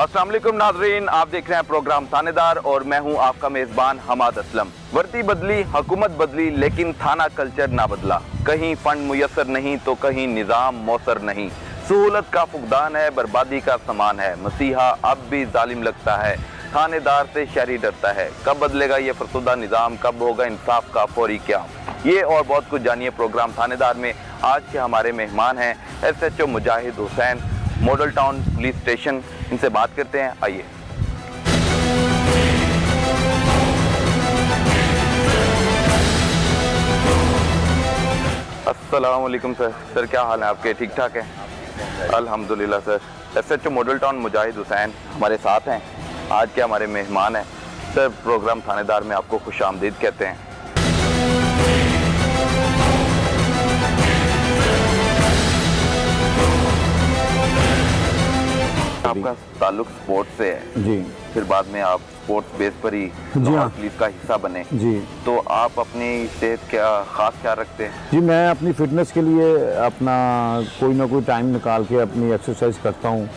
अस्सलाम वालेकुम नाजरीन, आप देख रहे हैं प्रोग्राम थानेदार और मैं हूं आपका मेज़बान हमाद असलम। वर्दी बदली, हुकूमत बदली, लेकिन थाना कल्चर ना बदला। कहीं फंड मुयसर नहीं तो कहीं निज़ाम मौसर नहीं। सहूलत का फुकदान है, बर्बादी का सामान है। मसीहा अब भी जालिम लगता है, थानेदार से शहरी डरता है। कब बदलेगा ये फरसुदा निज़ाम, कब होगा इंसाफ का फौरी क्या? ये और बहुत कुछ जानिए प्रोग्राम थानेदार में। आज के हमारे मेहमान हैं SHO Mujahid Hussain, model town police station. इनसे बात करते हैं, आइए। अस्सलाम वालेकुम सर। सर क्या हाल है आपके? ठीक ठाक है? अल्हम्दुलिल्लाह सर। SHO मॉडल टाउन मुजाहिद हुसैन हमारे साथ हैं, आज के हमारे मेहमान हैं। सर प्रोग्राम थानेदार में आपको खुशामदीद कहते हैं। आपका ताल्लुक स्पोर्ट्स से है जी, फिर बाद में आप स्पोर्ट्स बेस पर ही हाँ। पुलिस का हिस्सा बने जी तो आप अपनी सेहत क्या खास ख्याल रखते हैं? जी, मैं अपनी फिटनेस के लिए अपना कोई ना कोई टाइम निकाल के अपनी एक्सरसाइज करता हूँ।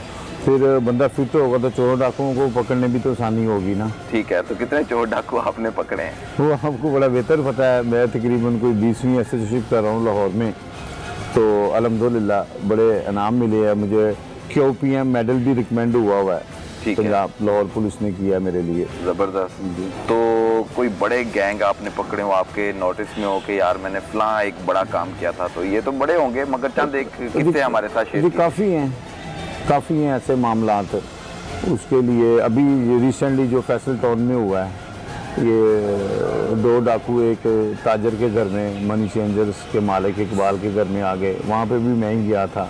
फिर बंदा फिट होगा तो चोर डाकुओं को पकड़ने भी तो आसानी होगी ना। ठीक है, तो कितने चोर डाकू आपने पकड़े हैं? वो आपको बड़ा बेहतर पता है। मैं तकरीबन कोई 20वीं एसोसिएशिप कर रहा हूँ लाहौर में, तो अल्हम्दुलिल्लाह बड़े इनाम मिले हैं मुझे। QPM मेडल भी रिकमेंड हुआ है, ठीक है, पंजाब लाहौर पुलिस ने किया मेरे लिए। ज़बरदस्त। तो कोई बड़े गैंग आपने पकड़े हो, आपके नोटिस में हो कि यार मैंने फलां एक बड़ा काम किया था? तो ये तो बड़े होंगे, मगर चंद एक किस्से हमारे साथ शेयर कीजिए। काफ़ी हैं ऐसे मामलात। उसके लिए अभी रिसेंटली जो फैसल टाउन में हुआ है, ये 2 डाकू एक ताजर के घर में, मनी चेंजर्स के मालिक इकबाल के घर में आ गए। वहाँ पे भी मैं ही गया था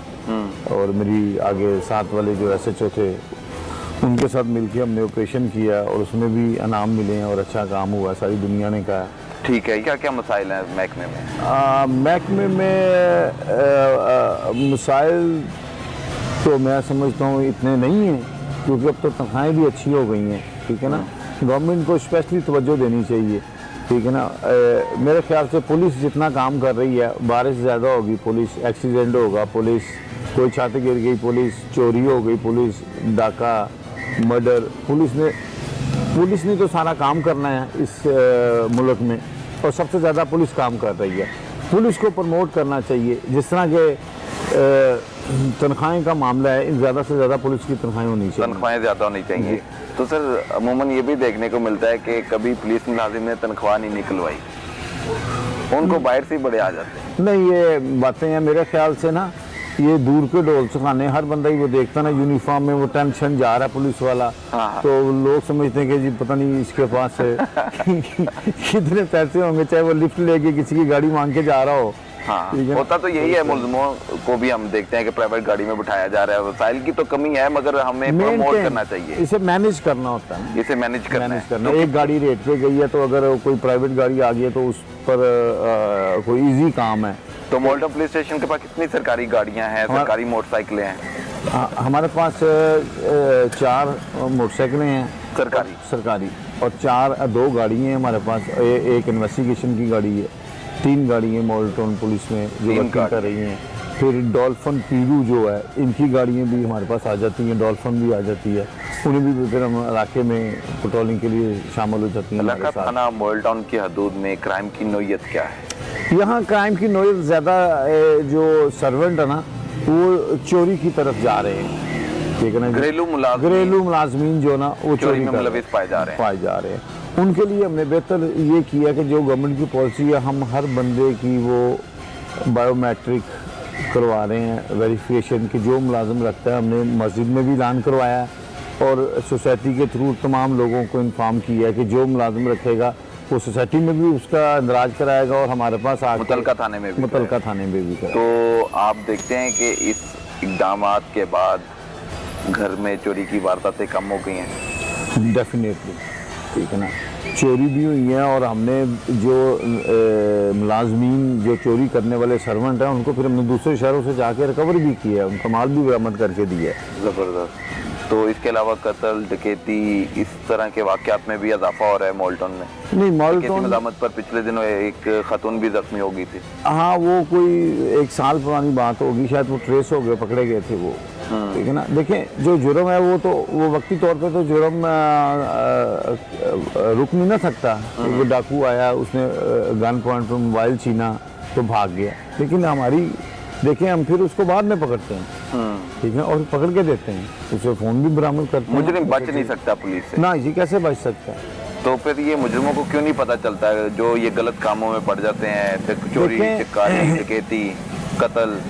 और मेरी आगे साथ वाले जो SHO थे उनके साथ मिलके हमने ऑपरेशन किया और उसमें भी इनाम मिले हैं और अच्छा काम हुआ, सारी दुनिया ने कहा। ठीक है, क्या क्या मसाइल हैं महकमे में? महकमे में मसाइल तो मैं समझता हूँ इतने नहीं हैं, क्योंकि अब तो तनख्वाहें भी अच्छी हो गई हैं। ठीक है ना, गवर्नमेंट को स्पेशली तवज्जो देनी चाहिए। ठीक है ना, मेरे ख्याल से पुलिस जितना काम कर रही है, बारिश ज़्यादा होगी पुलिस, एक्सीडेंट होगा पुलिस, कोई छत गिर गई पुलिस, चोरी हो गई पुलिस, डाका, मर्डर, पुलिस ने तो सारा काम करना है इस मुल्क में, और सबसे ज़्यादा पुलिस काम कर रही है। पुलिस को प्रमोट करना चाहिए। जिस तरह के तनख्वाहें का मामला है, ज़्यादा से ज़्यादा पुलिस की तनख्वाहें होनी चाहिए, तनख्वाहें ज़्यादा होनी चाहिए। तो सर अमूमन ये भी देखने को मिलता है कि कभी पुलिस मुलाजिम ने तनख्वाह नहीं निकलवाई, उनको बाहर से ही बड़े आ जाते हैं। नहीं, ये बातें हैं मेरे ख्याल से ना, ये दूर के ढोल सुखाने। हर बंदा ही वो देखता ना यूनिफॉर्म में, वो टेंशन जा रहा है पुलिस वाला, तो लोग समझते हैं कि जी पता नहीं इसके पास कितने पैसे होंगे, चाहे वो लिफ्ट लेके किसी की गाड़ी मांग के जा रहा हो। हाँ, होता तो यही है। मुल्ज़िमों को भी हम देखते हैं कि प्राइवेट गाड़ी में बिठाया जा रहा है। वसाइल की तो कमी है, मगर हमें प्रमोट करना चाहिए। इसे मैनेज करना होता है, इसे मैनेज करना तो एक गाड़ी रेट पे गई है, तो अगर कोई प्राइवेट गाड़ी आ गई है तो उस पर कोई इजी काम है। तो मॉडल टाउन पुलिस स्टेशन के पास कितनी सरकारी गाड़ियां हैं, सरकारी मोटरसाइकिलें हैं? हमारे पास 4 मोटरसाइकिलें हैं सरकारी, और 2 गाड़ी हैं हमारे पास। एक इन्वेस्टिगेशन की गाड़ी है, 3 गाड़ी हैं मॉडल टाउन पुलिस में जो वर्किंग कर रही हैं। फिर डॉल्फिन पीरू जो है, इनकी गाड़ियाँ भी हमारे पास आ जाती हैं, डॉल्फिन भी आ जाती है, उन्हें भी फिर हम इलाके में पेट्रोलिंग के लिए शामिल हो जाती हैं। इलाका थाना मॉडल टाउन की हदूद में क्राइम की नोयत क्या है? यहाँ क्राइम की नोयत ज़्यादा, जो सर्वेंट है ना वो चोरी की तरफ जा रहे हैं। ठीक है ना, घरेलू मुलाजमीन जो ना वो चोरी में मुलविस पाए जा रहे हैं। उनके लिए हमने बेहतर ये किया कि जो गवर्नमेंट की पॉलिसी है, हम हर बंदे की वो बायोमेट्रिक करवा रहे हैं, वेरिफिकेशन की जो मुलाजिम रखता है। हमने मस्जिद में भी ऐलान करवाया है और सोसाइटी के थ्रू तमाम लोगों को इन्फॉर्म किया है कि जो मुलाजिम रखेगा वो सोसाइटी में भी उसका इंदराज कराएगा और हमारे पास आके मुतलका थाने में भी कराएगा। तो आप देखते हैं कि इस इक़दामात के बाद घर में चोरी की वारदातें कम हो गई हैं? डेफिनेटली, ठीक है ना, चोरी भी हुई है, और हमने जो मुलाजमीन जो चोरी करने वाले सर्वेंट हैं उनको फिर हमने दूसरे शहरों से जाके रिकवर भी किया है, उनका माल भी बरामद करके दिया है। ज़बरदस्त। तो इसके अलावा कत्ल, डकैती, इस तरह के वाक़यात में भी इजाफा हो रहा है मॉडल टाउन में? नहीं, मॉडल टाउन मज़ामत पर पिछले दिनों एक खातून भी जख्मी हो गई थी। हाँ, वो कोई 1 साल पुरानी बात होगी शायद, वो ट्रेस हो गए, पकड़े गए थे वो। ठीक है ना। देखें जो जुर्म है वो वक्ती तौर पे तो जुर्म रुक नहीं ना सकता। वो डाकू आया, उसने गन पॉइंट पर मोबाइल छीना तो भाग गया, लेकिन हमारी देखें हम फिर उसको बाद में पकड़ते हैं, ठीक है, और पकड़ के देते हैं, उसे फोन भी बरामद करते हैं। मुजरिम बच नहीं सकता पुलिस से ना जी, कैसे बच सकता है? तो फिर ये मुजरिमों को क्यों नहीं पता चलता है जो ये गलत कामों में पड़ जाते हैं, चोरी, चिकारी, डकैती, कत्ल?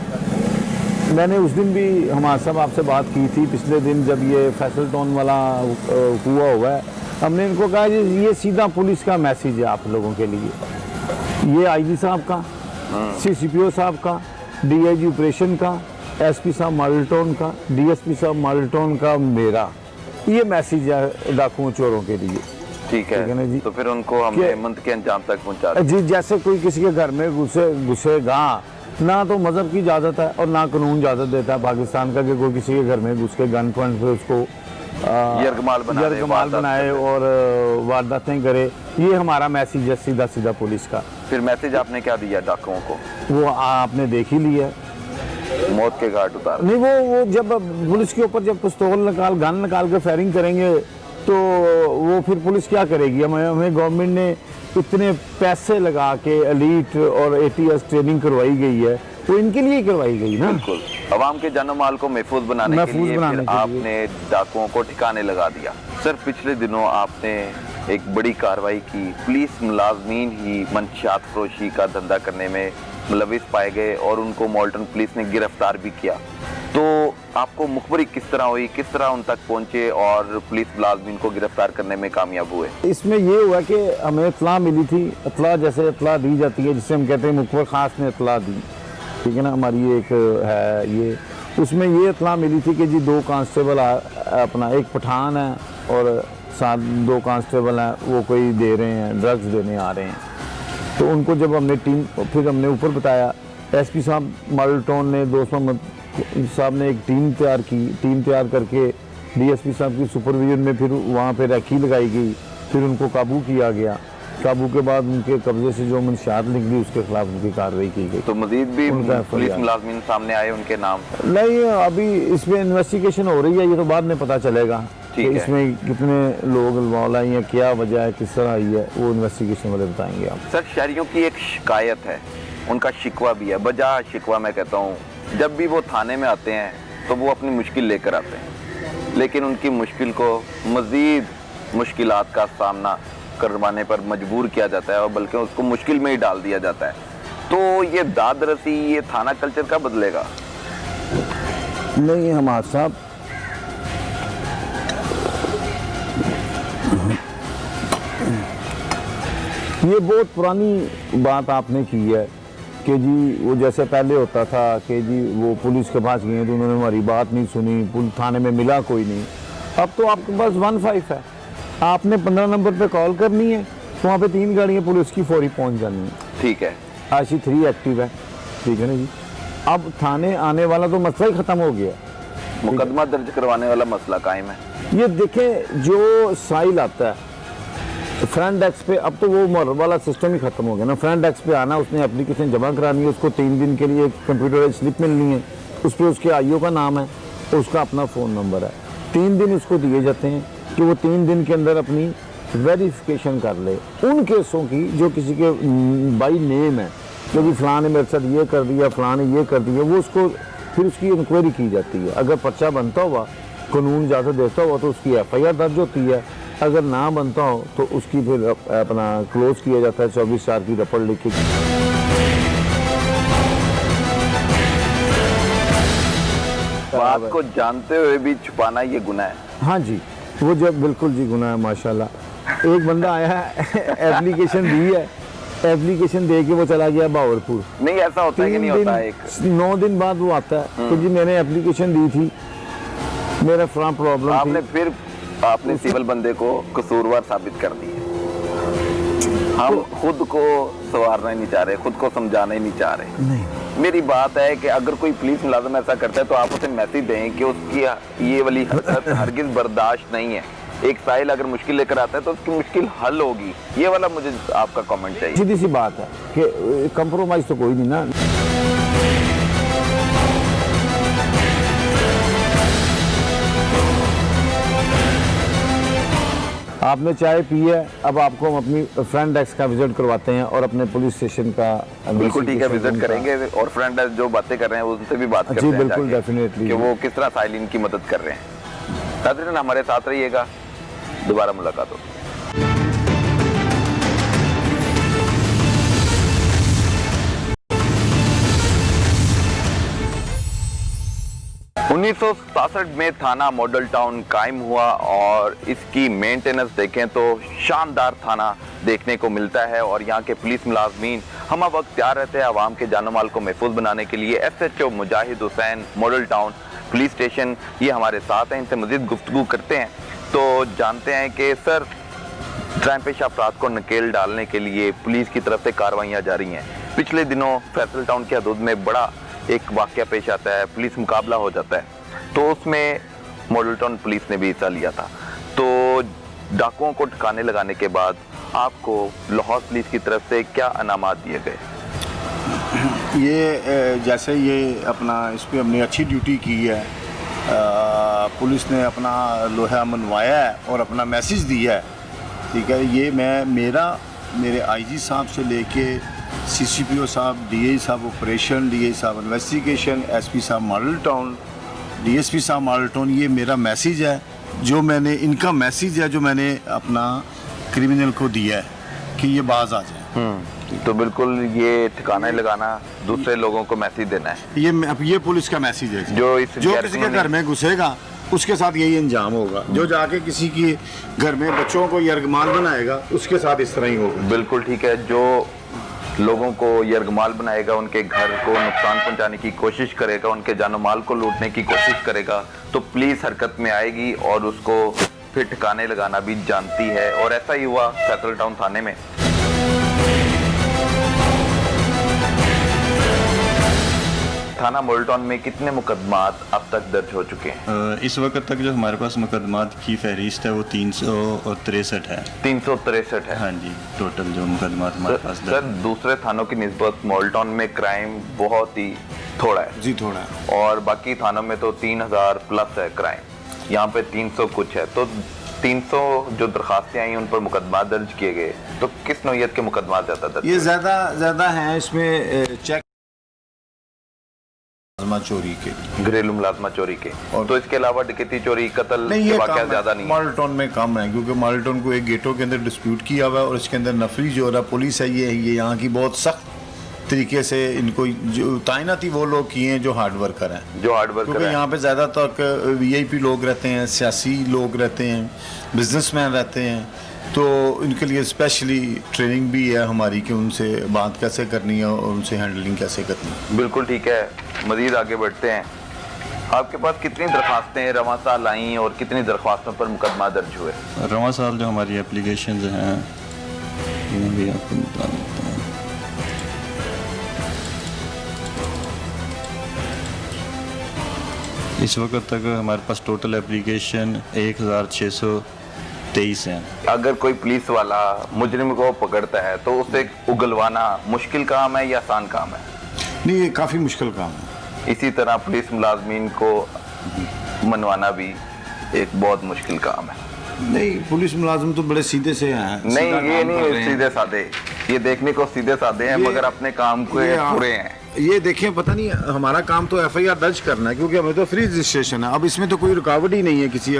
मैंने उस दिन भी हमारे साहब आपसे बात की थी, पिछले दिन जब ये फैसल टाउन वाला हुआ है, हमने इनको कहा ये सीधा पुलिस का मैसेज है आप लोगों के लिए, ये आईजी साहब का, सीसीपीओ साहब का, डीआईजी ऑपरेशन का, एसपी साहब मॉडल टाउन का, डीएसपी साहब मॉडल टाउन का, मेरा ये मैसेज है डाकुओं चोरों के लिए। ठीक है ना जी। तो फिर उनको हमने मंत के अंजाम तक पहुंचा जी। जैसे कोई किसी के घर में घुसेगा, ना तो मजहब की इजाज़त है और ना कानून इजाज़त देता है पाकिस्तान का कि कोई किसी के घर में घुस के गन पॉइंट पे उसको यरगमाल बनाए और वारदातें करे। ये हमारा मैसेज है सीधा सीधा पुलिस का। फिर मैसेज आपने क्या दिया डाकुओं को? वो आपने देख ही लिया, मौत के घाट उतार। नहीं, वो जब पुलिस के ऊपर जब पिस्तौल गन निकाल के फायरिंग करेंगे तो वो फिर पुलिस क्या करेगी? हमें गवर्नमेंट ने इतने पैसे लगा के एलीट और एटीएस ट्रेनिंग करवाई गई है, तो इनके लिए करवाई गई ना। बिल्कुल, अवाम के जानो माल को महफूज बनाने के लिए फिर आपने डाकुओं को ठिकाने लगा दिया। सर, पिछले दिनों आपने एक बड़ी कार्रवाई की, पुलिस मुलाजमीन ही मंशियात फरोशी का धंधा करने में मुलविस पाए गए और उनको मॉल्टन पुलिस ने गिरफ्तार भी किया। तो आपको मुखबरी किस तरह हुई, किस तरह उन तक पहुंचे और पुलिस मुलाजमीन को गिरफ्तार करने में कामयाब हुए? इसमें ये हुआ कि हमें इत्तला मिली थी, इत्तला जैसे इत्तला दी जाती है जिसे हम कहते हैं मुखबर खास ने इत्तला दी, ठीक है ना, हमारी एक है ये, उसमें ये इत्तला मिली थी कि जी 2 कांस्टेबल अपना एक पठान है और साथ 2 कांस्टेबल हैं, वो कोई दे रहे हैं, ड्रग्स देने आ रहे हैं। तो उनको जब हमने फिर हमने ऊपर बताया, एसपी साहब मॉडल टाउन ने, दोस्तों साहब ने एक टीम तैयार की, टीम तैयार करके डीएसपी साहब की सुपरविजन में फिर वहाँ पे रेकी लगाई गई, फिर उनको काबू किया गया। काबू के बाद उनके कब्जे से जो मंशियात निकली उसके खिलाफ उनकी कार्रवाई की गई। तो मजीद भी पुलिस मुलाजमीन सामने आए उनके नाम? नहीं, अभी इसमें इन्वेस्टिगेशन हो रही है, ये तो बाद में पता चलेगा कि इसमें कितने लोग इन्वॉल्व आई हैं, क्या वजह है, किस तरह आई है, वो इन्वेस्टिगेशन वाले बताएंगे आप। सर, शहरियों की एक शिकायत है, उनका शिकवा भी है, बजा शिकवा मैं कहता हूँ। जब भी वो थाने में आते हैं तो वो अपनी मुश्किल लेकर आते हैं, लेकिन उनकी मुश्किल को मज़ीद मुश्किलात का सामना करवाने पर मजबूर किया जाता है और बल्कि उसको मुश्किल में ही डाल दिया जाता है। तो ये दाद रसी, ये थाना कल्चर कब बदलेगा? नहीं हमारे साहब, ये बहुत पुरानी बात आपने की है कि जी वो जैसे पहले होता था कि जी वो पुलिस के पास गए तो उन्होंने हमारी बात नहीं सुनी, थाने में मिला कोई नहीं। अब तो आपके पास 15 है, आपने 15 नंबर पे कॉल करनी है तो वहाँ पे 3 गाड़ियाँ पुलिस की फौरी पहुँच जानी है। ठीक है, आशी 3 एक्टिव है, ठीक है ना जी। अब थाने आने वाला तो मसला ही ख़त्म हो गया, मुकदमा दर्ज करवाने वाला मसला कायम है। ये देखें जो साइल आता है फ्रंट डेस्क पे, अब तो वो मोहर वाला सिस्टम ही खत्म हो गया ना। फ्रंट डेस्क पे आना, उसने एप्लीकेशन जमा करानी है, उसको 3 दिन के लिए एक कंप्यूटर स्लिप मिलनी है, उस पर उसके आईओ का नाम है, उसका अपना फ़ोन नंबर है। 3 दिन उसको दिए जाते हैं कि वो 3 दिन के अंदर अपनी वेरिफिकेशन कर ले उन केसों की जो किसी के बाई नेम है, क्योंकि फ़लाँ ने मेरे साथ ये कर दिया, फ़लाँ ने ये कर दिया, वो उसको फिर उसकी इंक्वायरी की जाती है। अगर पर्चा बनता हुआ, कानून इजाज़त देता हुआ तो उसकी FIR दर्ज होती है, अगर ना बनता हो तो उसकी फिर अपना क्लोज किया जाता है 24 की रपड़ लिखी। बात को जानते हुए भी छुपाना ये गुनाह है? हाँ जी, वो जब बिल्कुल जी गुनाह है माशाल्लाह। एक बंदा आया है, एप्लीकेशन दी है, एप्लीकेशन दे के वो चला गया बावरपुर। नहीं, ऐसा होता है कि नहीं होता है? 9 दिन बाद वो आता है कि जी मैंने एप्लीकेशन दी थी, मेरा फ्रॉम प्रॉब्लम आपने फिर आपने सिविल बंदे को कसूरवार साबित कर दिया। हम खुद को संवारना ही नहीं चाह रहे, खुद को समझाना ही नहीं चाह रहे। नहीं, मेरी बात है कि अगर कोई पुलिस मुलाजिम ऐसा करता है तो आप उसे मैसेज दें कि उसकी ये वाली हरकत हरगिज बर्दाश्त नहीं है। एक साहिल अगर मुश्किल लेकर आता है तो उसकी मुश्किल हल होगी, ये वाला मुझे आपका कमेंट चाहिए। सीधी सी बात है कि कंप्रोमाइज तो कोई नहीं ना। आपने चाय पी है, अब आपको हम अपनी फ्रंट डेस्क का विजिट करवाते हैं और अपने पुलिस स्टेशन का बिल्कुल ठीक है, investigation विजिट उनका- करेंगे और फ्रेंड जो बातें कर रहे हैं उनसे भी बात करते जी, हैं बिल्कुल, जाके, definitely। कि वो किस तरह साइलिन की मदद कर रहे हैं। नाज़रीन हमारे साथ रहिएगा, दोबारा मुलाकात हो। 1967 में थाना मॉडल टाउन कायम हुआ और इसकी मेंटेनेंस देखें तो शानदार थाना देखने को मिलता है और यहाँ के पुलिस मुलाजमीन हम वक्त तैयार रहते हैं आवाम के जानो माल को महफूज बनाने के लिए। SHO Mujahid Hussain model town police station ये हमारे साथ हैं, इनसे मजीद गुफ्तगू करते हैं तो जानते हैं कि सर क्राइम पेशा अफराद को नकेल डालने के लिए पुलिस की तरफ से कार्रवाइयाँ जारी हैं। पिछले दिनों फैसल टाउन की हदूद में बड़ा एक वाक़या पेश आता है, पुलिस मुकाबला हो जाता है, तो उसमें मॉडल टाउन पुलिस ने भी हिस्सा लिया था। तो डाकुओं को ठिकाने लगाने के बाद आपको लाहौर पुलिस की तरफ से क्या इनामात दिए गए? ये जैसे ये अपना इस पर हमने अच्छी ड्यूटी की है, पुलिस ने अपना लोहा मनवाया है और अपना मैसेज दिया है, ठीक है। ये मेरे IG साहब से लेके CCPO साहब, DI साहब ऑपरेशन, DI साहब इन्वेस्टिगेशन, SP साहब मॉडल टाउन, DSP साहब मॉडल टाउन, ये मेरा मैसेज है जो मैंने इनका मैसेज है जो मैंने अपना क्रिमिनल को दिया है कि ये बाज आ जाए। तो बिल्कुल ये ठिकाने लगाना दूसरे लोगों को मैसेज देना है, ये पुलिस का मैसेज है जो किसी के घर में घुसेगा उसके साथ यही अंजाम होगा, जो जाके किसी की घर में बच्चों को यरगमाल बनाएगा उसके साथ इस तरह ही होगा। बिल्कुल ठीक है, जो लोगों को यरगमाल बनाएगा, उनके घर को नुकसान पहुंचाने की कोशिश करेगा, उनके जानो माल को लूटने की कोशिश करेगा, तो पुलिस हरकत में आएगी और उसको फिर ठिकाने लगाना भी जानती है और ऐसा ही हुआ फैसल टाउन थाने में। थाना मॉडल टाउन में कितने मुकदमात अब तक दर्ज हो चुके हैं? इस वक्त तक जो हमारे पास मुकदमात की फहरिस्त है वो 363 है। 363 है। हाँ जी, टोटल जो मुकदमात हमारे पास सर दूसरे थानों की निस्बत मॉडल टाउन में क्राइम बहुत ही थोड़ा है जी, थोड़ा है और बाकी थानों में तो 3000 प्लस है क्राइम, यहाँ पे 300 कुछ है। तो 300 जो दरखास्तें आई उन पर मुकदमा दर्ज किए गए, तो किस नौयत के मुकदमा ज्यादा दर्ज? ये ज्यादा हैं इसमें चेक चोरी के, घरेलू मुलाजमा चोरी के, और तो इसके अलावा डकैती चोरी कत्ल नहीं, के ये वाक़या कम ज्यादा है, नहीं है। मॉडल टाउन में कम है क्योंकि मॉडल टाउन को एक गेटों के अंदर डिस्प्यूट किया हुआ है और इसके अंदर नफरी जो रहा पुलिस है ये यहाँ की बहुत सख्त तरीके से इनको जो तैनाती वो लोग किए हैं जो हार्ड वर्कर हैं, जो हार्ड वर्कर क्योंकि है। यहाँ पे ज़्यादातर VIP लोग रहते हैं, सियासी लोग रहते हैं, बिजनेसमैन रहते हैं, तो इनके लिए स्पेशली ट्रेनिंग भी है हमारी कि उनसे बात कैसे करनी है और उनसे हैंडलिंग कैसे करनी है। बिल्कुल ठीक है, मजीद आगे बढ़ते हैं। आपके पास कितनी दरखास्तें रवां साल आई और कितनी दरख्वास्तों पर मुकदमा दर्ज हुए? रवां साल जो हमारी एप्लीकेशन हैं ये भी आपको बता देता हूँ। इस वक्त तक हमारे पास टोटल एप्लीकेशन 1623 हैं। अगर कोई पुलिस वाला मुजरिम को पकड़ता है तो उसे उगलवाना मुश्किल काम है या आसान काम है? नहीं, ये काफ़ी मुश्किल काम है। इसी तरह पुलिस मुलाजमीन को मनवाना भी एक बहुत मुश्किल काम है। नहीं, पुलिस मुलाजिम तो बड़े सीधे से हैं, नहीं, सीधा ये काम कर नहीं रहे हैं। सीधे साधे, ये देखने को सीधे साधे हैं मगर अपने काम को पूरे हैं। ये देखें, पता नहीं हमारा काम तो FIR दर्ज करना है क्योंकि हमें तो फ्री रजिस्ट्रेशन है। अब इसमें तो कोई रुकावट ही नहीं है किसी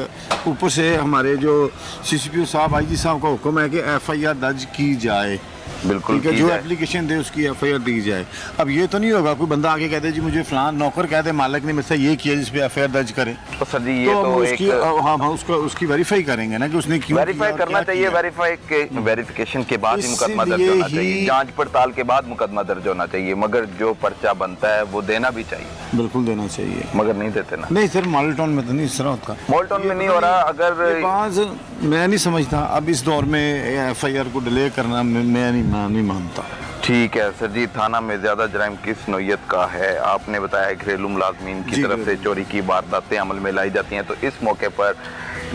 ऊपर से। हमारे जो CCPO साहब IG साहब का हुक्म है कि FIR दर्ज की जाए, बिल्कुल ठीक है, की जो जाए। एप्लीकेशन दे उसकी FIR दी जाए। अब ये तो नहीं होगा कोई बंदा आके कहते जी मुझे फलान नौकर कहते मालिक ने मुझसे ये किया जिस पे FIR दर्ज करें, तो सर जी ये तो हम तो उसकी एक हाँ उसकी वेरीफाई करेंगे ना कि उसने क्यों वेरीफाई किया और करना क्या चाहिए। किया। वेरिफिकेशन के बाद ही मुकदमा दर्ज इसलिए होना चाहिए, ही- जांच पड़ताल के बाद मुकदमा दर्ज होना चाहिए, मगर जो पर्चा बनता है वो देना भी चाहिए, बिल्कुल देना चाहिए। मगर नहीं देते ना। नहीं सर, मॉडल टाउन में तो नहीं इस तरह होता। मॉडल टाउन में नहीं हो रहा। अगर ये बात मैं नहीं समझता, अब इस दौर में FIR को डिले करना मैं नहीं मानता। ठीक है सर जी, थाना में ज्यादा जराइम किस नौयत का है? आपने बताया घरेलू मुलाजमीन की जी, तरफ से चोरी की वारदातें अमल में लाई जाती हैं, तो इस मौके पर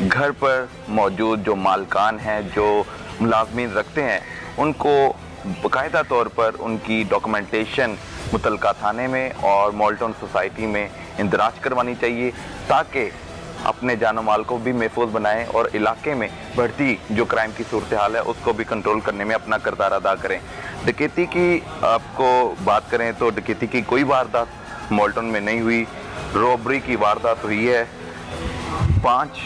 घर पर मौजूद जो मालकान हैं, जो मुलाजमीन रखते हैं, उनको बाकायदा तौर पर उनकी डॉक्यूमेंटेशन मुतलका थाने में और मॉडल टाउन सोसाइटी में इंदराज करवानी चाहिए ताकि अपने जानो माल को भी महफूज बनाएं और इलाके में बढ़ती जो क्राइम की सूरत हाल है उसको भी कंट्रोल करने में अपना किरदार अदा करें। डकैती की आपको बात करें तो डकैती की कोई वारदात मोल्टन में नहीं हुई। रॉबरी की वारदात हुई है 5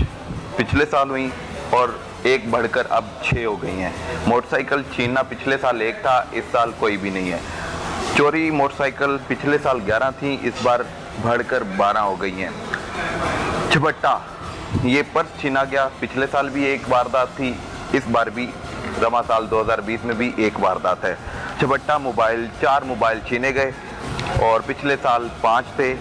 पिछले साल हुई और एक बढ़कर अब 6 हो गई हैं। मोटरसाइकिल छीनना पिछले साल 1 था, इस साल कोई भी नहीं है। चोरी मोटरसाइकिल पिछले साल 11 थी, इस बार बढ़कर 12 हो गई हैं। झपट्टा, ये पर्स छीना गया, पिछले साल भी एक वारदात थी, इस बार भी रमा साल 2020 में भी एक वारदात है। झपट्टा मोबाइल, 4 मोबाइल छीने गए और पिछले साल 5 थे,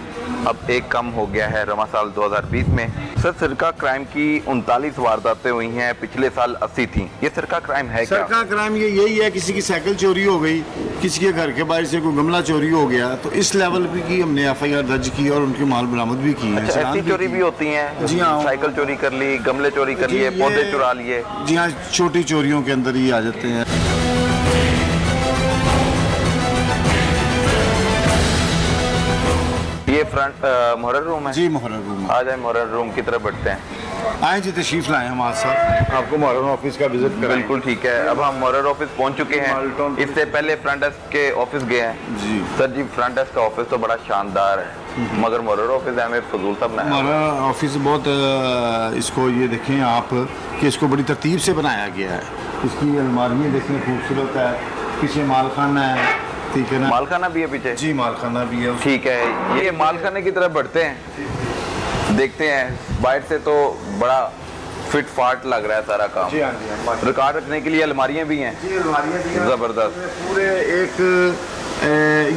अब एक कम हो गया है रमा साल 2020 में। सर, सरका क्राइम की 39 वारदातें हुई हैं, पिछले साल 80 थी। ये सरका क्राइम है क्या? सरका क्राइम ये यही है, किसी की साइकिल चोरी हो गई, किसी के घर के बाहर से कोई गमला चोरी हो गया, तो इस लेवल पे की हमने FIR दर्ज की और उनकी माल बरामद भी की है। अच्छा, ऐसी चोरी भी होती हैं? जी हाँ। साइकिल चोरी कर ली, गमले चोरी कर लिए, पौधे चुरा लिए। जी हाँ, छोटी चोरियों के अंदर ही आ जाते हैं। ये फ्रंट मोहर्रर रूम है जी, मुहर्रर रूम आ जाए, मोहर्रर रूम की तरफ बढ़ते हैं। आए जी, तशरीफ लाए हमारे साथ, आपको मुहर्रर ऑफिस का विजिट करें। बिल्कुल ठीक है। अब हम मोहर्रर ऑफिस पहुंच चुके हैं। इससे पहले फ्रंट डेस्क के ऑफिस गए हैं। जी सर जी, फ्रंट डेस्क का ऑफिस तो बड़ा शानदार है, मगर मोहर्रर ऑफिस हमें फजूल सा बनाया। हमारा ऑफिस बहुत इसको ये देखें आप कि इसको बड़ी तरतीब से बनाया गया है। इसकी अलमारियाँ देखें, खूबसूरत है, पीछे मालखाना है, ठीक है ना। मालखाना भी है पीछे? जी, मालखाना भी है। ठीक है। ये मालखाने की तरफ बढ़ते हैं, देखते हैं। बाहर से तो बड़ा फिट फाट लग रहा है सारा काम। जी हाँ, जी हाँ। रिकॉर्ड रखने के लिए अलमारियाँ भी हैं। जी, अलमारियाँ भी हैं। जबरदस्त। पूरे एक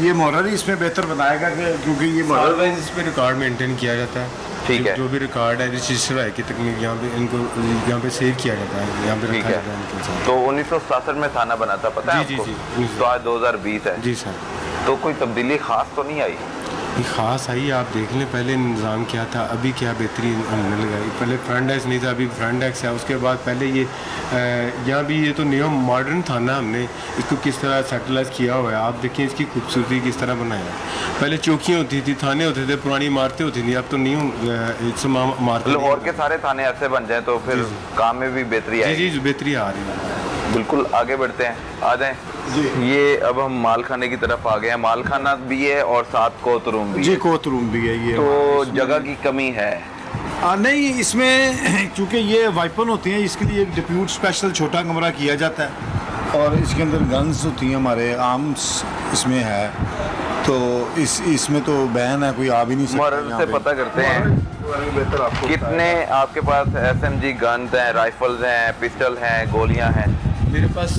ये मोहर्रर ही इसमें बेहतर बनाएगा कि क्योंकि ये साल मोहर्रर वाइज इस पे रिकॉर्ड मेंटेन किया जाता है। ठीक है। जो भी रिकॉर्ड है, रजिस्टर है की तकनीक यहाँ पे इनको यहाँ पे सेव किया जाता है, यहाँ पे ठीक रखा है। जाता है इनके साथ। तो 1967 में थाना बना था, पता है जी, आपको? जी, जी। तो आज 2020 है, जी सर, तो कोई तब्दीली खास तो नहीं आई? ये खास आई, आप देख लें पहले निज़ाम क्या था, अभी क्या बेहतरी हमने लगाई। पहले फ्रंट डेस्क नहीं था, अभी फ्रंट डेस्क है। उसके बाद पहले ये यहाँ भी ये तो न्यू मॉडर्न था ना, हमने इसको किस तरह सेटलाइज किया हुआ है। आप देखें इसकी खूबसूरती किस तरह बनाया है। पहले चौकियाँ होती थी, थाने होते थे, पुरानी इमारतें होती थी, अब तो न्यू इमारतें। लाहौर के सारे थाने ऐसे बन जाए तो फिर काम में भी बेहतरी जी आएगी। जी, बेहतरी आ रही है। बिल्कुल, आगे बढ़ते हैं, आ जाएं। ये अब हम मालखाने की तरफ आ गए हैं। मालखाना भी है और साथ कोर्ट रूम भी जी, है। कोर्ट रूम भी है ये। तो जगह की कमी है? नहीं, इसमें क्योंकि ये वाइपन होती हैं, इसके लिए एक डिप्यूट स्पेशल छोटा कमरा किया जाता है और इसके अंदर गन्स होती हैं, हमारे आर्म्स इसमें है, तो इसमें तो बैन है, कोई आ भी नहीं सकता। मोहर्रर से पता करते हैं बेहतर आपको कितने आपके पास SMG गन्स हैं, राइफल्स हैं, पिस्टल हैं, गोलियां हैं? मेरे पास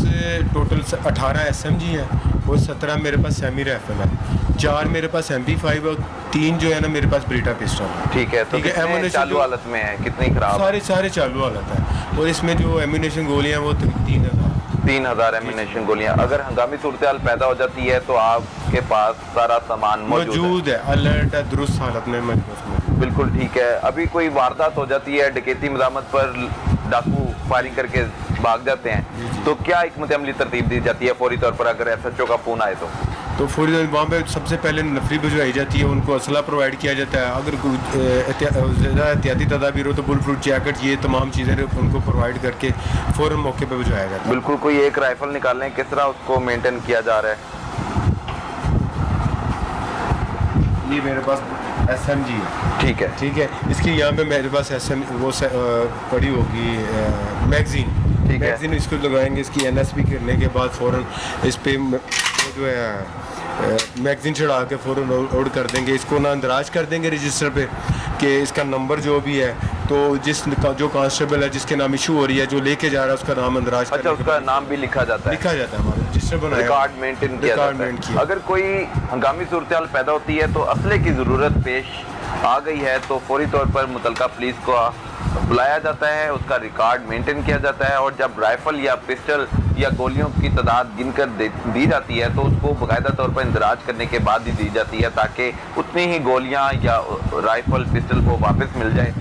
टोटल 18 SMG है और 17 मेरे पास सेमी राइफल है, 4 मेरे पास MP5 और 3 जो है ना मेरे पास ब्रीटा पिस्टल है। ठीक है। तो ठीक है, कितने ammunition चालू जो- हालत में है, कितनी खराब? सारे चालू हालत है और इसमें जो एम्यूनेशन गोलियां हैं वो 3000। 3000 एमिनेशन गोलियां। अगर हंगामी सूरत हाल पैदा हो जाती है तो आपके पास सारा सामान मौजूद है? अलर्ट है, दुरुस्त हालत में मेरे पास मौजूद। बिल्कुल ठीक है। अभी कोई वारदात हो जाती है, डकैती मदामत पर डाकू फायरिंग करके भाग जाते हैं, तो क्या हिकमत अमली तरतीब दी जाती है फौरी तौर पर अगर SHO का फोन आए तो? फौरी वहाँ पे सबसे पहले नफरी भिजवाई जाती है, उनको असला प्रोवाइड किया जाता है। अगर कोई ज़्यादा एहतियाती तदाबीर हो तो बुल प्रूफ जैकेट, ये तमाम चीज़ें उनको प्रोवाइड करके फ़ौरन मौके पर भिजवाया जाता है। बिल्कुल। कोई एक राइफल निकालें, किस तरह उसको मेंटेन किया जा रहा है? ये मेरे पास SMG है। ठीक है। ठीक है, इसकी यहाँ पे मेरे पास पड़ी होगी मैगजीन। ठीक है। मैगजीन इसको लगाएंगे, इसकी NSP करने के बाद फ़ौरन इस पे जो है मैगजीन चढ़ा के फ़ौरन लोड कर देंगे। इसको ना अंदराज कर देंगे रजिस्टर पे कि इसका नंबर जो भी है, तो जो कांस्टेबल है जिसके नाम इशू हो रही है, जो लेके जा रहा है, उसका नाम अंदराज अच्छा, उसका नाम भी लिखा जाता है? लिखा जाता है, हमारा रजिस्टर बनाया, रिकॉर्ड मेंटेन किया जाता है। अगर कोई हंगामी सूरत हाल पैदा होती है तो असले की ज़रूरत पेश आ गई है तो फौरी तौर पर मुतलका पुलिस को बुलाया जाता है, उसका रिकॉर्ड मेंटेन किया जाता है और जब राइफल या पिस्टल या गोलियों की तादाद गिनकर दी जाती है तो उसको बाकायदा तौर पर इंदराज करने के बाद ही दी जाती है ताकि उतनी ही गोलियां या राइफल पिस्टल को वापस मिल जाए।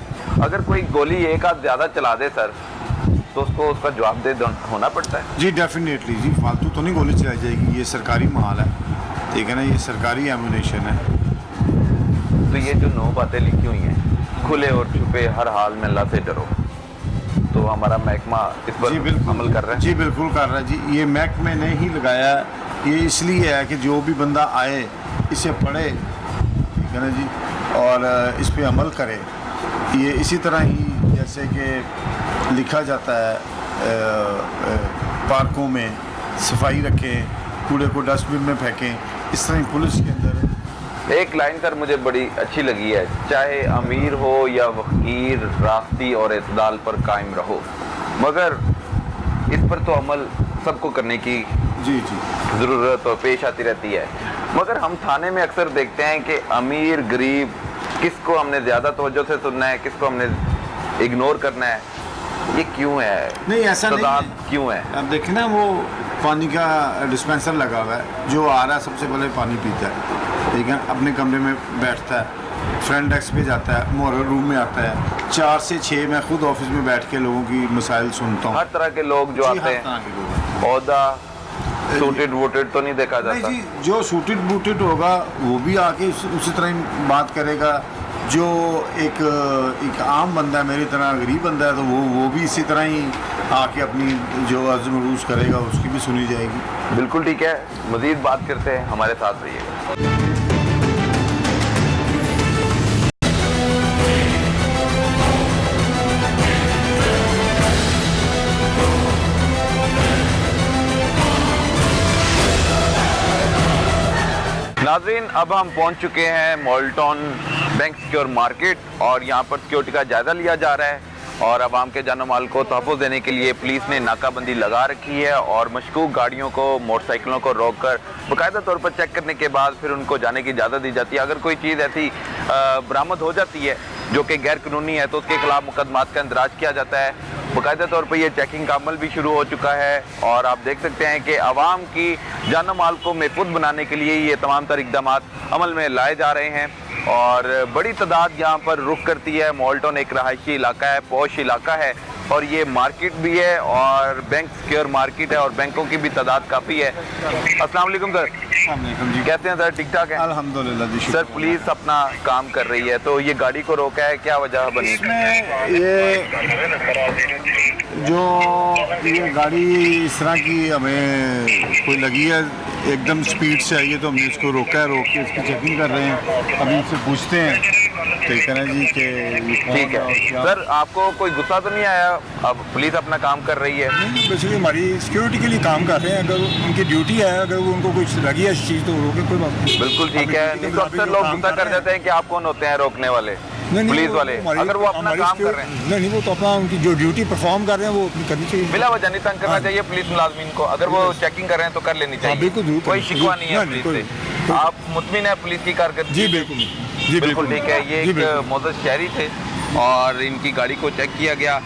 अगर कोई गोली एक आध ज़्यादा चला दे सर, तो उसको उसका जवाबदेह होना पड़ता है? जी डेफिनेटली जी, फालतू तो नहीं गोली चलाई जाएगी, ये सरकारी माल है, ठीक है ना, ये सरकारी एम्यूनेशन है। तो ये जो 9 बातें लिखी हुई हैं खुले और छुपे हर हाल में अल्लाह से डरो। तो हमारा महकमा इस पर जी बिल्कुल अमल कर रहा है। जी बिल्कुल कर रहा है जी। ये महकमे ने ही लगाया, ये इसलिए है कि जो भी बंदा आए इसे पढ़े, ठीक है ना जी, और इस पे अमल करे। ये इसी तरह ही जैसे कि लिखा जाता है पार्कों में सफाई रखें, कूड़े को डस्टबिन में फेंकें, इस तरह ही पुलिस के अंदर एक लाइन सर मुझे बड़ी अच्छी लगी है, चाहे अमीर हो या फकीर, रास्ती और इत्दाल पर कायम रहो। मगर इस पर तो अमल सबको करने की जी जी ज़रूरत और पेश आती रहती है। मगर हम थाने में अक्सर देखते हैं कि अमीर गरीब किसको हमने ज़्यादा तवज्जो से सुनना है, किसको हमने इग्नोर करना है, ये क्यों है? नहीं, ऐसा नहीं तदाद है। क्यों है? अब देखिए ना, वो पानी का डिस्पेंसर लगा हुआ है, जो आ रहा है सबसे पहले पानी पीता है, ठीक है, अपने कमरे में बैठता है, फ्रंट डेस्क पे जाता है, मोरल रूम में आता है, 4 से 6 मैं खुद ऑफिस में बैठ के लोगों की मसाइल सुनता हूँ। हर तरह के लोग जो जी, आते हर हैं, तरह के लोग हैं। औदा सूटेड वोटेड तो नहीं देखा नहीं जाता। जी, जो सूटेड बूटेड होगा वो भी आके उसी तरह ही बात करेगा। जो एक आम बंदा है, मेरी तरह गरीब बंदा है, तो वो भी इसी तरह ही आके अपनी जो अज़्म रूज़ करेगा उसकी भी सुनी जाएगी। बिल्कुल ठीक है, मज़ीद बात करते हैं, हमारे साथ रहिएगा। नाज़रीन, अब हम पहुंच चुके हैं मॉल्टन बैंक सिक्योर मार्केट और यहाँ पर सिक्योरिटी का जायज़ा लिया जा रहा है और आवाम के जानो माल को तहफ़्फ़ुज़ देने के लिए पुलिस ने नाकाबंदी लगा रखी है और मशकूक गाड़ियों को, मोटरसाइकिलों को रोककर बाकायदा तौर पर चेक करने के बाद फिर उनको जाने की इजाज़त दी जाती है। अगर कोई चीज़ ऐसी बरामद हो जाती है जो कि गैर कानूनी है तो उसके खिलाफ मुकदमात का इंदराज किया जाता है। बाकायदा तौर पर यह चेकिंग का अमल भी शुरू हो चुका है और आप देख सकते हैं कि आवाम की जानो माल को महफूज बनाने के लिए ये तमाम तर इक़दाम अमल में लाए जा रहे हैं और बड़ी तादाद यहाँ पर रुख करती है। मॉल्टन एक रहायशी इलाका है, पॉश इलाका है और ये मार्केट भी है और बैंक सिक्योर मार्केट है और बैंकों की भी तादाद काफ़ी है। अस्सलाम वालेकुम सर। जी, कहते हैं सर, ठीक ठाक है? अल्हम्दुलिल्लाह जी। सर, पुलिस अपना काम कर रही है तो ये गाड़ी को रोका है, क्या वजह बनी? इसमें ये गाड़ी इस तरह की हमें कोई लगी है, एकदम स्पीड से आई है, तो हमने इसको रोका है, रोक के इसकी चेकिंग कर रहे हैं। अभी इससे पूछते हैं, ठीक है ना जी, कि ये कौन ठीक है और क्या। सर, आपको कोई गुस्सा तो नहीं आया? अब पुलिस अपना काम कर रही है। बेसिकली हमारी सिक्योरिटी के लिए काम कर रहे हैं, अगर उनकी ड्यूटी है, अगर वो उनको कुछ लगी है इस चीज़ तो रोके, कोई बात नहीं। बिल्कुल ठीक है। नहीं तो अक्सर लोग गुस्सा कर जाते हैं कि आप कौन होते हैं रोकने वाले? पुलिस वाले अगर वो अपना काम कर रहे हैं, नहीं, वो तो अपना उनकी जो ड्यूटी परफॉर्म कर रहे हैं वो अपनी करनी चाहिए। बिला वजह नहीं तंग करना चाहिए पुलिस मुलाजमीन को। अगर वो चेकिंग कर रहे हैं तो कर लेनी चाहिए। बिल्कुल, जरूर कोई करनी शिकवा चाहिए। नहीं है नहीं, पुलिस से। आप मुतमिन है पुलिस की कारकर्दगी? जी बिल्कुल, जी बिल्कुल ठीक है। ये जी, एक बिल्कुल। मोअज़्ज़ज़ शहरी थे और इनकी गाड़ी को चेक किया गया,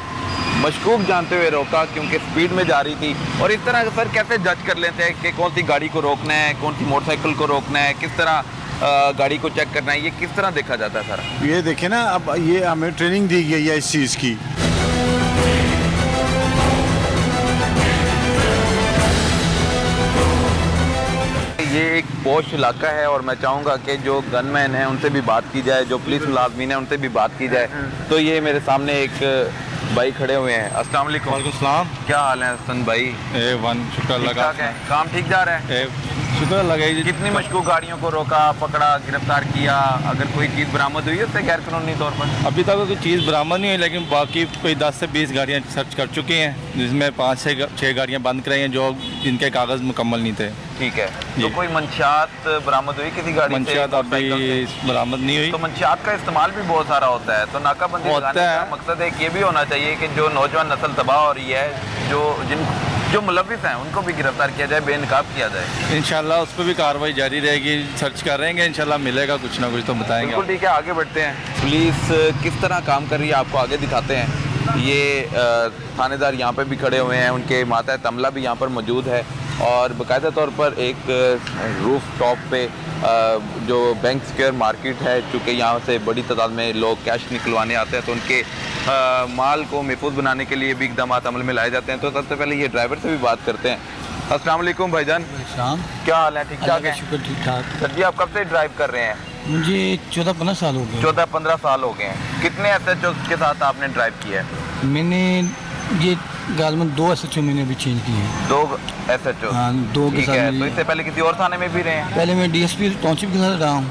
मशकूक जानते हुए रोका क्योंकि स्पीड में जा रही थी। और इस तरह सर कैसे जज कर लेते हैं कि कौन सी गाड़ी को रोकना है, कौन सी मोटरसाइकिल को रोकना है, किस तरह गाड़ी को चेक करना है, ये किस तरह देखा जाता है सर? ये देखें ना, अब ये हमें ट्रेनिंग दी गई है इस चीज़ की। ये एक पॉश इलाका है और मैं चाहूँगा कि जो गनमैन हैं उनसे भी बात की जाए, जो पुलिस मुलाजमीन हैं उनसे भी बात की जाए। तो ये मेरे सामने एक भाई खड़े हुए हैं। अस्सलाम वालेकुम। वालेकुम सलाम। क्या हाल है हसन भाई? शुक्र ठीक ठाक है? काम ठीक जा रहा है? शुक्र लगा जी। कितनी मशकूक गाड़ियों को रोका, पकड़ा, गिरफ्तार किया? अगर कोई चीज़ बरामद हुई है उससे गैर कानूनी तौर पर? अभी तक कोई चीज़ बरामद नहीं हुई, लेकिन बाकी कोई 10 से 20 गाड़ियाँ सर्च कर चुके हैं, जिसमें 5 से 6 गाड़ियाँ बंद कराई हैं जो जिनके कागज़ मुकम्मल नहीं थे। ठीक है। तो जी। कोई मंशियात बरामद हुई किसी गाड़ी से? मंशियात अभी मोटरसाइकिल से? बरामद नहीं हुई। तो मंशियात का इस्तेमाल भी बहुत सारा होता है, तो नाकाबंदी होता लगाने का है। मकसद एक ये भी होना चाहिए कि जो नौजवान नस्ल तबाह हो रही है, जो मुलविस हैं उनको भी गिरफ्तार किया जाए, बेनकाब किया जाए। इंशाल्लाह उस पर भी कार्रवाई जारी रहेगी, सर्च करेंगे, इंशाल्लाह मिलेगा कुछ ना कुछ तो बताएंगे। बिल्कुल ठीक है, आगे बढ़ते हैं। पुलिस किस तरह काम कर रही है आपको आगे दिखाते हैं। ये थानेदार यहाँ पे भी खड़े हुए हैं, उनके मातहत अमला भी यहाँ पर मौजूद है और बाकायदा तौर पर एक रूफ टॉप पे जो बैंक सिक्योर मार्केट है, चूँकि यहाँ से बड़ी तादाद में लोग कैश निकलवाने आते हैं तो उनके माल को महफूज बनाने के लिए भी इक़दाम अमल में लाए जाते हैं। तो सबसे पहले ये ड्राइवर से भी बात करते हैं। अस्सलाम वालेकुम भाईजान, शाम क्या हाल है? ठीक ठाक है शुक्र ठीक ठाक। सर जी। आप कब से ड्राइव कर रहे हैं? मुझे 14-15 साल हो गए। 14-15 साल हो गए हैं। कितने SHO के साथ आपने ड्राइव किया है? मैंने ये गालमन 2 SHO मैंने अभी चेंज किए हैं। 2 SHO? हाँ, 2 के ठीक साथ है। मेरी- तो इससे पहले किसी और थाने में भी रहे हैं? पहले मैं DSP टाउनशिप के साथ रहा हूँ,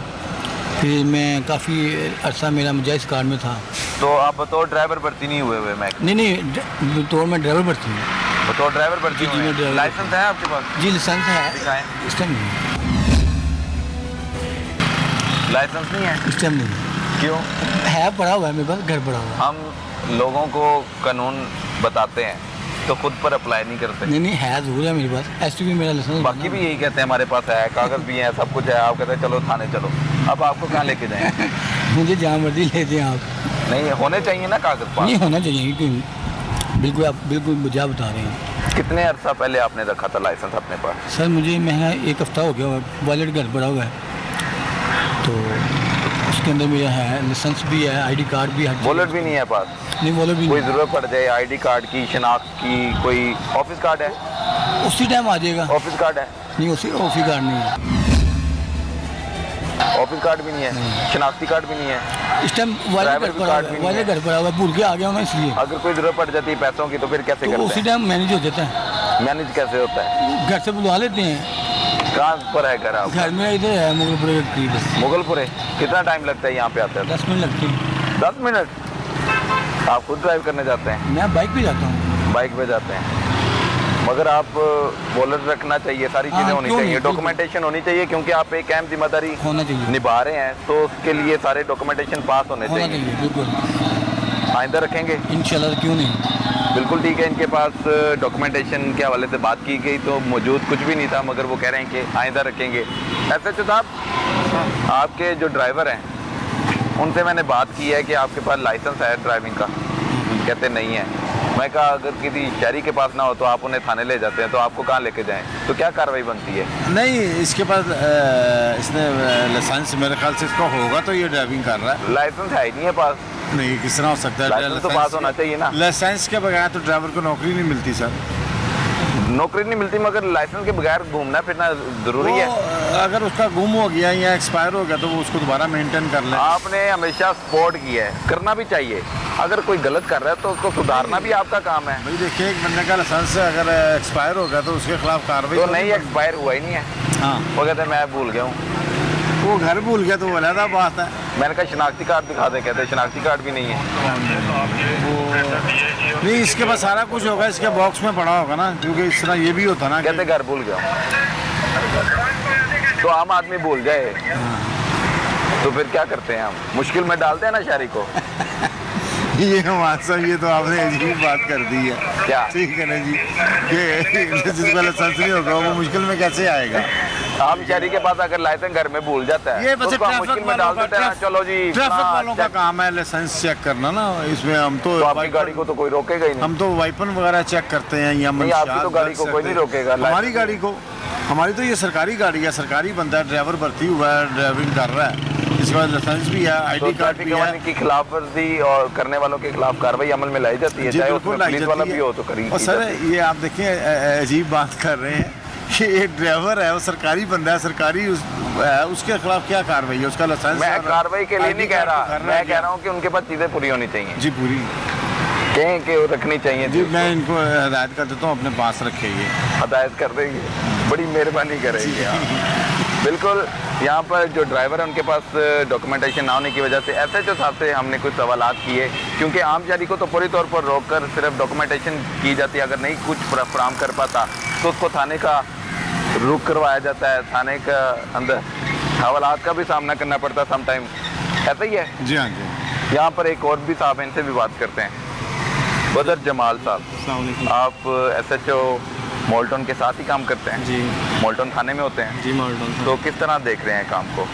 फिर मैं काफ़ी अरसा मेरा मुजाहिद कार्ड में था। तो आप बतौर ड्राइवर भर्ती नहीं हुए मैं? नहीं, तो मैं ड्राइवर भर्ती हूँ। बतौर ड्राइवर भर्ती जी, हुए मैं हैं। ड्राइवर- लाइसेंस है आपके पास? जी लाइसेंस है, दिखाएं। इस टाइम नहीं, लाइसेंस नहीं है? इस टाइम नहीं क्यों? है, पड़ा हुआ है मेरे पास, घर पड़ा हुआ है। हम लोगों को कानून बताते हैं तो खुद पर अप्लाई नहीं करते। नहीं है, ज़रूर है मेरे पास। STP मेरा लाइसेंस बाकी भी यही कहते हैं हमारे पास है, कागज भी है, सब कुछ है। आप कहते हैं चलो थाने चलो। अब आपको कहाँ लेके जाएं? मुझे जहाँ मर्जी ले दें आप। नहीं होने चाहिए ना कागज पास। नहीं होना चाहिए, क्योंकि बिल्कुल आप बिल्कुल मुझे बता रहे हैं। कितने अरसा पहले आपने रखा था लाइसेंस अपने पास? सर मुझे महंगा 1 हफ्ता हो गया, वॉलेट घर पड़ा हुआ है, तो उसके अंदर मेरा है लाइसेंस भी है, ID कार्ड भी है। वॉलेट भी नहीं है पास? नहीं, वॉलेट भी कोई नहीं। ज़रूरत पड़ जाए ID कार्ड की, शनाख्त की, कोई ऑफिस कार्ड है? उसी टाइम आ जाएगा। ऑफिस कार्ड है? नहीं, उसी ऑफिस कार्ड नहीं है। ऑफिस कार्ड भी नहीं है, शनाख्ती कार्ड भी नहीं है। इस टाइम वॉलेट ड्राइवर घर भी पड़ा कार्ड हुआ भी है, नहीं वॉलेट घर पड़ा हुआ है, भूल के आ गया हूँ ना, इसलिए अगर कोई ज़रूरत पड़ जाती है पैसों की तो फिर कैसे तो करते उसी हैं? टाइम मैनेज हो जाता है। मैनेज कैसे होता है? घर से बुलवा लेते हैं। कहाँ पर है घर आप? घर में इधर है, मुगलपुरे के करीब है। मुगलपुरे। कितना टाइम लगता है यहाँ पे आते हैं? 10 मिनट लगते हैं। 10 मिनट? आप खुद ड्राइव करने जाते हैं? मैं बाइक पे जाता हूँ। बाइक पे जाते हैं। मगर आप वॉलेट रखना चाहिए, सारी हाँ, चीज़ें होनी क्यों चाहिए, नहीं, बिल्कुल। डॉक्यूमेंटेशन होनी चाहिए, क्योंकि आप एक अहम जिम्मेदारी होना चाहिए, निभा रहे हैं, तो उसके लिए सारे डॉक्यूमेंटेशन पास होने होना चाहिए। चाहिए, बिल्कुल। आइंदा रखेंगे? इंशाल्लाह, क्यों नहीं। बिल्कुल ठीक है। इनके पास डॉक्यूमेंटेशन के हवाले से बात की गई तो मौजूद कुछ भी नहीं था, मगर वो कह रहे हैं कि आइंदा रखेंगे। SHO साहब, आपके जो ड्राइवर हैं उनसे मैंने बात की है कि आपके पास लाइसेंस है ड्राइविंग का? कहते नहीं है। मैं कहा अगर किसी शहरी के पास ना हो तो आप उन्हें थाने ले जाते हैं, तो आपको कहाँ लेके जाएं? तो क्या कार्रवाई बनती है? नहीं, इसके पास इसने लाइसेंस मेरे ख्याल से इसका होगा तो ये ड्राइविंग कर रहा है। लाइसेंस है ही नहीं है पास। नहीं, किस तरह हो सकता है? लाइसेंस तो पास होना चाहिए ना। लाइसेंस के बगैर तो ड्राइवर को नौकरी नहीं मिलती सर। नौकरी नहीं मिलती, मगर लाइसेंस के बगैर घूमना फिरना जरूरी है। अगर उसका गुम हो गया या एक्सपायर हो गया तो वो उसको दोबारा मेंटेन कर ले। आपने हमेशा सपोर्ट किया है, करना भी चाहिए। अगर कोई गलत कर रहा है तो उसको सुधारना भी आपका काम है। भाई देखिए, एक बंदे का लाइसेंस अगर एक्सपायर हो गया तो उसके खिलाफ कार्रवाई तो नहीं, एक्सपायर हुआ ही नहीं है। हाँ, वो कहते हैं मैं भूल गया हूँ। वो घर भूल गया तो वो अलग बात है। मैंने कहा शनाख्ती कार्ड दिखा दे, कहते हैं शनाख्ती कार्ड भी नहीं है। नहीं, इसके पास सारा कुछ होगा, इसके बॉक्स में पड़ा होगा ना, क्योंकि इस तरह ये भी होता ना कहते घर भूल गया हूँ। तो आम आदमी भूल जाए तो फिर क्या करते हैं हम? मुश्किल में डालते हैं ना शहरी को। ये हमारे साहब, ये तो आपने अजीब बात कर दी है। क्या? ठीक है ना जी, कि जिसका लाइसेंस नहीं होगा वो मुश्किल में कैसे आएगा? आम शहरी के पास अगर लाइसेंस घर में भूल जाता है ये तो बस उसको हम मुश्किल में डाल देते हैं ना, चलो जी ट्रैफिक हाँ, वालों का check। काम है लाइसेंस चेक करना ना। इसमें हम तो तो आपकी गाड़ी को तो कोई रोकेगा ही नहीं। हम तो वाइपन वगैरह चेक करते हैं या नहीं, आपकी तो मंशियात गाड़ी को देख कोई सकते नहीं हैं। रोकेगा। हमारी गाड़ी को, हमारी तो ये सरकारी गाड़ी है, सरकारी बंदा है, ड्राइवर भर्ती हुआ है, ड्राइविंग कर रहा है, इसके बाद लाइसेंस भी है, तो ID कार्ड ट्रैफिक भी है। कानून की खिलाफ वर्जी और करने वालों के खिलाफ कार्रवाई अमल में लाई जाती है, जी चाहे बिल्कुल उसमें लाई पुलिस वाला जाती भी है। हो तो करी और की सर जाती है। ये आप देखिए, अजीब बात कर रहे हैं कि एक ड्राइवर है, वो सरकारी बंदा है, सरकारी उसके खिलाफ क्या कार्रवाई है? उसका लाइसेंस मैं और कार्रवाई के लिए ID नहीं कह कार्ड तो रहा, कर मैं है कह रहा हूँ कि उनके पास चीजें पूरी होनी चाहिए। जी पूरी। कहें कि वो रखनी चाहिए जी मैं इनको हिदायत कर देता हूँ अपने पास रखे ये। हदायत कर देंगे, बड़ी मेहरबानी करेंगे आप। बिल्कुल। यहाँ पर जो ड्राइवर है उनके पास डॉक्यूमेंटेशन ना होने की वजह से SHO साहब से हमने कुछ सवालात किए, क्योंकि आम शहरी को तो पूरी तौर पर रोककर सिर्फ डॉक्यूमेंटेशन की जाती है। अगर नहीं कुछ फराहम कर पाता तो उसको थाने का रुख करवाया जाता है, थाने का अंदर हवालात का भी सामना करना पड़ता है समटाइम। ऐसा ही है। जी हाँ जी। यहाँ पर एक और भी साहब हैं, इनसे भी बात करते हैं। बदर जमाल साहब, आप SHO मोल्टन के साथ ही काम करते हैं? जी मोल्टन थाने में होते हैं? जी मॉडल तो किस तरह देख रहे हैं काम को?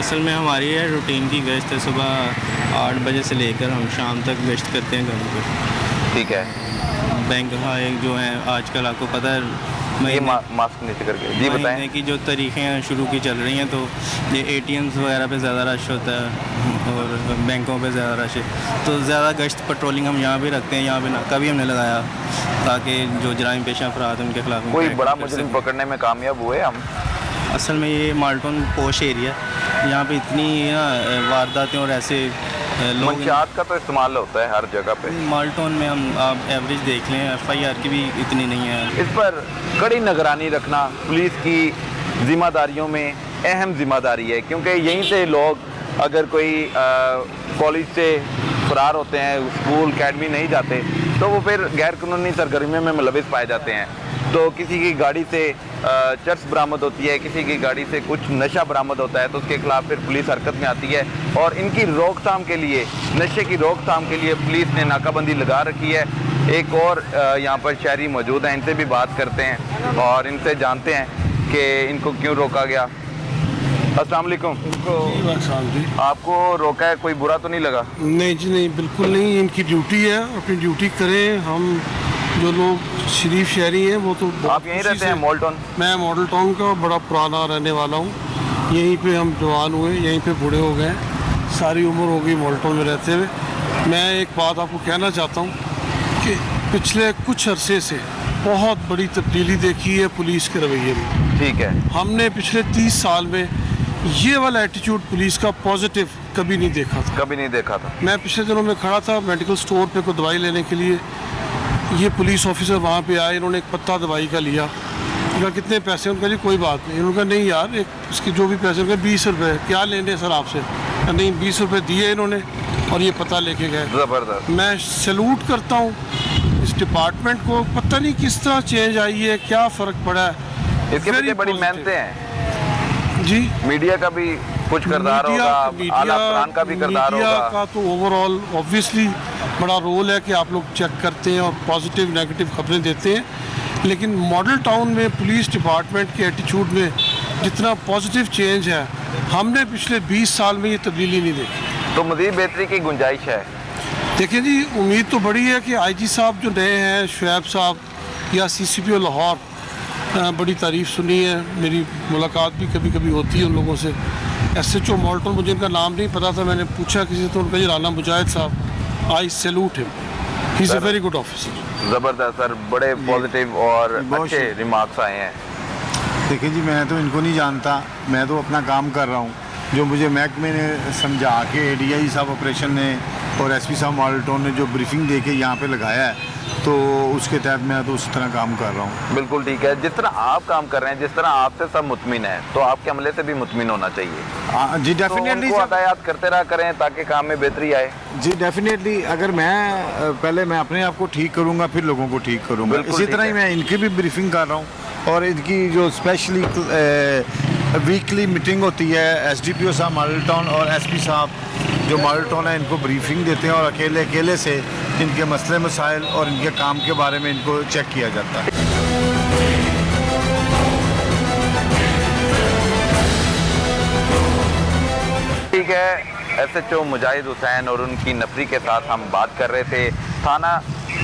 असल में हमारी है रूटीन की गश्त है, सुबह 8 बजे से लेकर हम शाम तक गश्त करते हैं घरों पर। ठीक है। बैंक हाँ एक जो है आजकल आपको पता है ये मास्क नीचे करके जी बताएं। महीने की जो तारीखें हैं शुरू की चल रही हैं, तो ये ATMs वगैरह पे ज़्यादा रश होता है और बैंकों पे ज़्यादा रश है, तो ज़्यादा गश्त पेट्रोलिंग हम यहाँ भी रखते हैं, यहाँ पे नाका भी हमने लगाया ताकि जो जराइम पेशा अफराद उनके खिलाफ कोई बड़ा मुजरिम पकड़ने में कामयाब हुए हम? असल में ये माल्टन पोश एरिया, यहाँ पे इतनी ना वारदातें और ऐसे लोग, मंशियात का तो इस्तेमाल होता है हर जगह पे। माल्टन में हम आप एवरेज देख लें FIR की भी इतनी नहीं है। इस पर कड़ी निगरानी रखना पुलिस की जिम्मेदारियों में अहम जिम्मेदारी है, क्योंकि यहीं से लोग अगर कोई कॉलेज से फरार होते हैं, स्कूल अकेडमी नहीं जाते, तो वो फिर गैर कानूनी सरगर्मियों में मुलविस पाए जाते हैं। तो किसी की गाड़ी से चर्स बरामद होती है, किसी की गाड़ी से कुछ नशा बरामद होता है, तो उसके खिलाफ फिर पुलिस हरकत में आती है और इनकी रोकथाम के लिए, नशे की रोकथाम के लिए पुलिस ने नाकाबंदी लगा रखी है। एक और यहाँ पर शहरी मौजूद हैं, इनसे भी बात करते हैं और इनसे जानते हैं कि इनको क्यों रोका गया। अस्सलाम वालेकुम। आपको रोका है, कोई बुरा तो नहीं लगा? नहीं जी नहीं, बिल्कुल नहीं। इनकी ड्यूटी है, अपनी ड्यूटी करें। हम जो लोग शरीफ शहरी हैं वो तो आप यहीं रहते हैं मॉडल टाउन? मैं मॉडल टाउन का बड़ा पुराना रहने वाला हूँ। यहीं पे हम जवान हुए, यहीं पे बूढ़े हो गए, सारी उम्र हो गई मॉडल टाउन में रहते हुए। मैं एक बात आपको कहना चाहता हूँ कि पिछले कुछ अरसे से बहुत बड़ी तब्दीली देखी है पुलिस के रवैये में। ठीक है। हमने पिछले 30 साल में ये वाला एटीट्यूड पुलिस का पॉजिटिव कभी नहीं देखा था। कभी नहीं देखा था। मैं पिछले दिनों में खड़ा था मेडिकल स्टोर पे कोई दवाई लेने के लिए, ये पुलिस ऑफिसर वहाँ पे आए, इन्होंने एक पत्ता दवाई का लिया। उनका कितने पैसे? उनका जी कोई बात नहीं। उन्होंने कहा नहीं यार, एक इसके जो भी पैसे, उनके 20 रुपये। क्या लेने सर आपसे? नहीं, 20 रुपये दिए इन्होंने और ये पता लेके गए। ज़बरदस्त। मैं सैल्यूट करता हूँ इस डिपार्टमेंट को। पता नहीं किस तरह चेंज आई है, क्या फ़र्क पड़ा है। इसके पीछे बड़ी मेहनतें हैं जी। मीडिया का भी कुछ किरदार होगा, आला अफरान का भी किरदार होगा। मीडिया का तो ओवरऑल ऑब्वियसली बड़ा रोल है कि आप लोग चेक करते हैं और पॉजिटिव नेगेटिव खबरें देते हैं, लेकिन मॉडल टाउन में पुलिस डिपार्टमेंट के एटीट्यूड में जितना पॉजिटिव चेंज है, हमने पिछले 20 साल में ये तब्दीली नहीं देखी। तो मज़ीद बेहतरी की गुंजाइश है? देखिए जी, उम्मीद तो बड़ी है कि IG साहब जो नए हैं, शुएब साहब या CCPO लाहौर, बड़ी तारीफ़ सुनी है, मेरी मुलाकात भी कभी कभी होती है उन लोगों से। SHO मॉडल टाउन, मुझे इनका नाम नहीं पता था, मैंने पूछा किसी से तो उनका जी राना मुजाहिद साहब। आई salute him, he is a very good officer. ज़बरदस्त सर, बड़े पॉजिटिव और अच्छे रिमार्क्स आए हैं। देखिए जी, मैं तो इनको नहीं जानता, मैं तो अपना काम कर रहा हूँ। जो मुझे महकमे ने समझा के ADI साहब ऑपरेशन ने और SP साहब मॉडल टाउन ने जो ब्रीफिंग दे के यहाँ पे लगाया है, तो उसके तहत मैं तो उस तरह काम कर रहा हूँ। बिल्कुल ठीक है। जिस तरह आप काम कर रहे हैं, जिस तरह आपसे सब मुतमिन है, तो आपके अमले से भी मुतमिन होना चाहिए। जी डेफिनेटली। तो हदायत करते रहा करें ताकि काम में बेहतरी आए। जी डेफिनेटली। अगर पहले मैं अपने आप को ठीक करूँगा, फिर लोगों को ठीक करूँगा। इसी तरह ही मैं इनकी भी ब्रीफिंग कर रहा हूँ और इनकी जो स्पेशली वीकली मीटिंग होती है, SDPO साहब मॉडल टाउन और SP साहब जो मॉडल टाउन है, इनको ब्रीफिंग देते हैं और अकेले से इनके मसले मसाइल और इनके काम के बारे में इनको चेक किया जाता है। ठीक है। SHO मुजाहिद हुसैन और उनकी नफरी के साथ हम बात कर रहे थे। थाना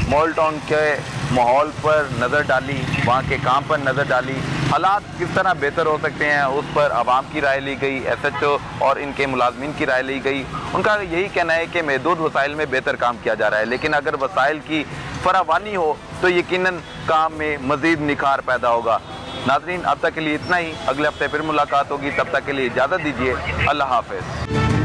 मॉडल टाउन के माहौल पर नज़र डाली, वहाँ के काम पर नज़र डाली, हालात किस तरह बेहतर हो सकते हैं उस पर आवाम की राय ली गई, SHO और इनके मुलाजमीन की राय ली गई। उनका यही कहना है कि महदूद वसाइल में बेहतर काम किया जा रहा है, लेकिन अगर वसाइल की फरावानी हो तो यकीनन काम में मज़ीद निखार पैदा होगा। नाज़रीन, अब तक के लिए इतना ही। अगले हफ्ते फिर मुलाकात होगी, तब तक के लिए इजाज़त दीजिए। अल्लाह हाफ़िज़।